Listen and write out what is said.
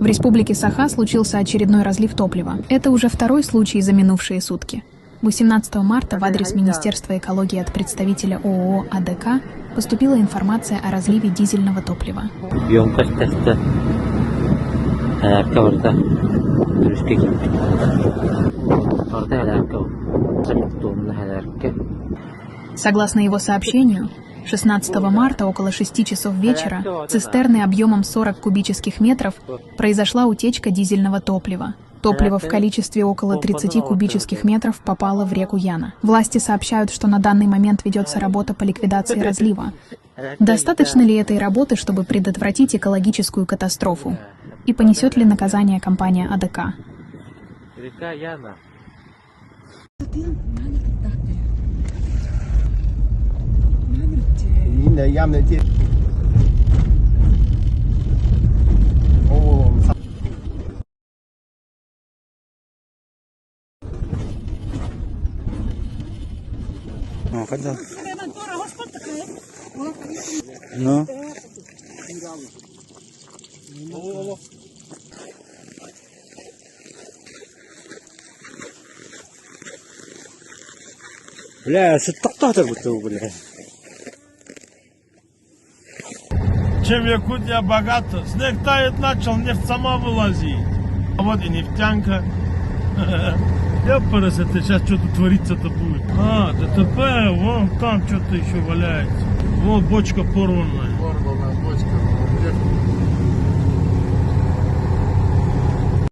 В республике Саха случился очередной разлив топлива. Это уже второй случай за минувшие сутки. 18 марта в адрес Министерства экологии от представителя ООО «АДК» поступила информация о разливе дизельного топлива. Согласно его сообщению, 16 марта около 6 часов вечера цистерны объемом 40 кубических метров произошла утечка дизельного топлива. Топливо в количестве около 30 кубических метров попало в реку Яна. Власти сообщают, что на данный момент ведется работа по ликвидации разлива. Достаточно ли этой работы, чтобы предотвратить экологическую катастрофу? И понесет ли наказание компания АДК? Река Яна. No. Бля, сыттыктатыр буту, бля. Чем Якутия богата, снег тает начал, нефть сама вылазит. А вот и нефтянка. Я парасете, сейчас что-то творится-то будет. ДТП, вон там что-то еще валяется. Вот бочка порванная.